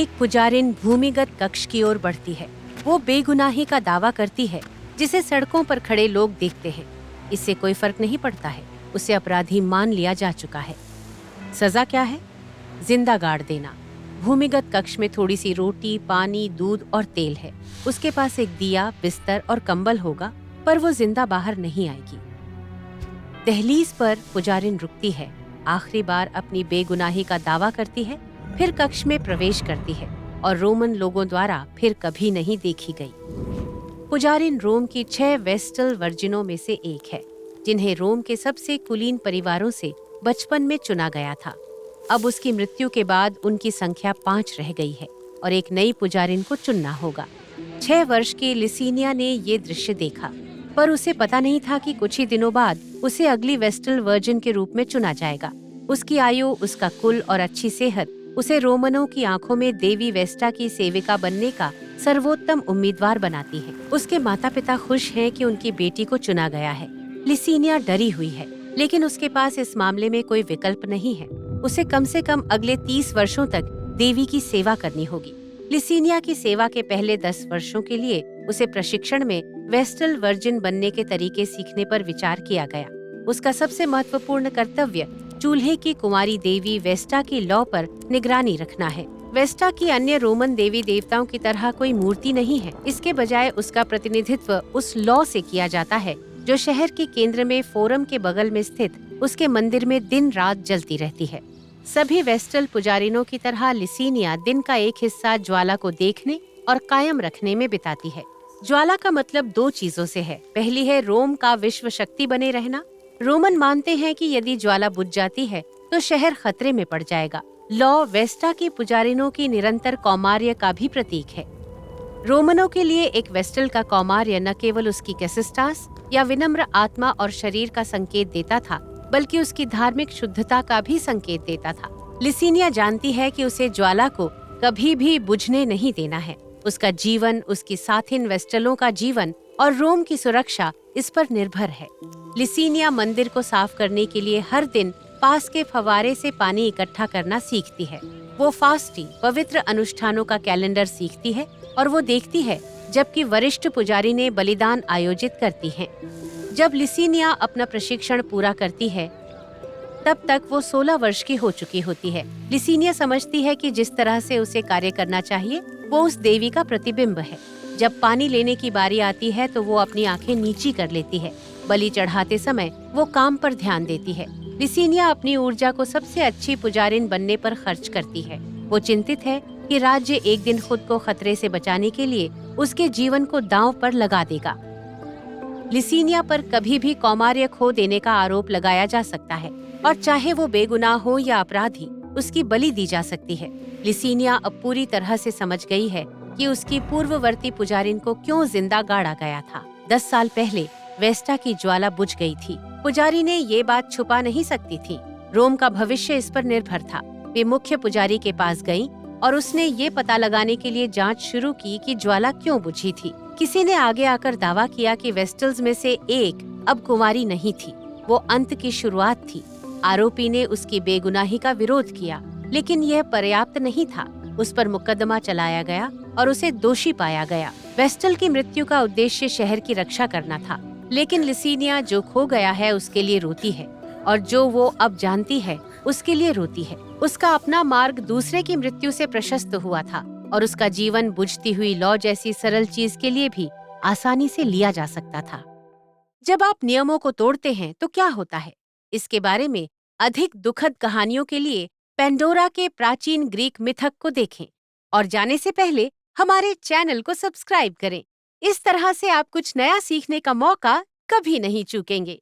एक पुजारिन भूमिगत कक्ष की ओर बढ़ती है। वो बेगुनाही का दावा करती है, जिसे सड़कों पर खड़े लोग देखते हैं। इससे कोई फर्क नहीं पड़ता है, उसे अपराधी मान लिया जा चुका है। सजा क्या है? जिंदा गाड़ देना। भूमिगत कक्ष में थोड़ी सी रोटी, पानी, दूध और तेल है। उसके पास एक दिया, बिस्तर और कंबल होगा, पर वो जिंदा बाहर नहीं आएगी। दहलीज पर पुजारिन रुकती है, आखिरी बार अपनी बेगुनाही का दावा करती है, फिर कक्ष में प्रवेश करती है और रोमन लोगों द्वारा फिर कभी नहीं देखी गई। पुजारिन रोम की 6 वेस्टल वर्जिनों में से एक है, जिन्हें रोम के सबसे कुलीन परिवारों से बचपन में चुना गया था। अब उसकी मृत्यु के बाद उनकी संख्या 5 रह गई है और एक नई पुजारिन को चुनना होगा। 6 वर्ष की लिसिनिया ने ये दृश्य देखा, पर उसे पता नहीं था कि कुछ ही दिनों बाद उसे अगली वेस्टल वर्जिन के रूप में चुना जाएगा। उसकी आयु, उसका कुल और अच्छी सेहत उसे रोमनों की आंखों में देवी वेस्टा की सेविका बनने का सर्वोत्तम उम्मीदवार बनाती है। उसके माता पिता खुश हैं कि उनकी बेटी को चुना गया है। लिसिनिया डरी हुई है, लेकिन उसके पास इस मामले में कोई विकल्प नहीं है। उसे कम से कम अगले 30 वर्षों तक देवी की सेवा करनी होगी। लिसिनिया की सेवा के पहले 10 वर्षों के लिए उसे प्रशिक्षण में वेस्टल वर्जिन बनने के तरीके सीखने पर विचार किया गया। उसका सबसे महत्वपूर्ण कर्तव्य चूल्हे की कुंवारी देवी वेस्टा की लौ पर निगरानी रखना है। वेस्टा की अन्य रोमन देवी देवताओं की तरह कोई मूर्ति नहीं है। इसके बजाय उसका प्रतिनिधित्व उस लौ से किया जाता है, जो शहर के केंद्र में फोरम के बगल में स्थित उसके मंदिर में दिन रात जलती रहती है। सभी वेस्टल पुजारिनों की तरह लिसिनिया दिन का एक हिस्सा ज्वाला को देखने और कायम रखने में बिताती है। ज्वाला का मतलब 2 चीजों से है। पहली है रोम का विश्व शक्ति बने रहना। रोमन मानते हैं कि यदि ज्वाला बुझ जाती है तो शहर खतरे में पड़ जाएगा। लौ वेस्टा की पुजारिनों की निरंतर कौमार्य का भी प्रतीक है। रोमनों के लिए एक वेस्टल का कौमार्य न केवल उसकी कैसिस्टास या विनम्र आत्मा और शरीर का संकेत देता था, बल्कि उसकी धार्मिक शुद्धता का भी संकेत देता था। लिसिनिया जानती है कि उसे ज्वाला को कभी भी बुझने नहीं देना है। उसका जीवन, उसकी साथिन वेस्टलों का जीवन और रोम की सुरक्षा इस पर निर्भर है। लिसिनिया मंदिर को साफ करने के लिए हर दिन पास के फव्वारे से पानी इकट्ठा करना सीखती है। वो फास्टिंग, पवित्र अनुष्ठानों का कैलेंडर सीखती है और वो देखती है जबकि वरिष्ठ पुजारी ने बलिदान आयोजित करती हैं। जब लिसिनिया अपना प्रशिक्षण पूरा करती है, तब तक वो 16 वर्ष की हो चुकी होती है। लिसिनिया समझती है कि जिस तरह से उसे कार्य करना चाहिए वो उस देवी का प्रतिबिंब है। जब पानी लेने की बारी आती है तो वो अपनी आंखें नीची कर लेती है। बलि चढ़ाते समय वो काम पर ध्यान देती है। लिसिनिया अपनी ऊर्जा को सबसे अच्छी पुजारिन बनने पर खर्च करती है। वो चिंतित है कि राज्य एक दिन खुद को खतरे से बचाने के लिए उसके जीवन को दांव पर लगा देगा। लिसिनिया पर कभी भी कौमार्य खो देने का आरोप लगाया जा सकता है और चाहे वो बेगुनाह हो या अपराधी, उसकी बलि दी जा सकती है। लिसिनिया अब पूरी तरह से समझ गई है कि उसकी पूर्ववर्ती पुजारिन को क्यों जिंदा गाड़ा गया था। 10 साल पहले वेस्टा की ज्वाला बुझ गई थी। पुजारी ने ये बात छुपा नहीं सकती थी। रोम का भविष्य इस पर निर्भर था। वे मुख्य पुजारी के पास गईं और उसने ये पता लगाने के लिए जांच शुरू की कि ज्वाला क्यों बुझी थी। किसी ने आगे आकर दावा किया कि वेस्टल्स में से एक अब कुंवारी नहीं थी, वो अंत की शुरुआत थी। आरोपी ने उसकी बेगुनाही का विरोध किया, लेकिन यह पर्याप्त नहीं था। उस पर मुकदमा चलाया गया और उसे दोषी पाया गया। वेस्टल की मृत्यु का उद्देश्य शहर की रक्षा करना था, लेकिन लिसिनिया जो खो गया है उसके लिए रोती है और जो वो अब जानती है उसके लिए रोती है। उसका अपना मार्ग दूसरे की मृत्यु से प्रशस्त हुआ था और उसका जीवन बुझती हुई लौ जैसी सरल चीज के लिए भी आसानी से लिया जा सकता था। जब आप नियमों को तोड़ते हैं तो क्या होता है? इसके बारे में अधिक दुखद कहानियों के लिए पेंडोरा के प्राचीन ग्रीक मिथक को देखें और जाने से पहले हमारे चैनल को सब्सक्राइब करें। इस तरह से आप कुछ नया सीखने का मौका कभी नहीं चूकेंगे।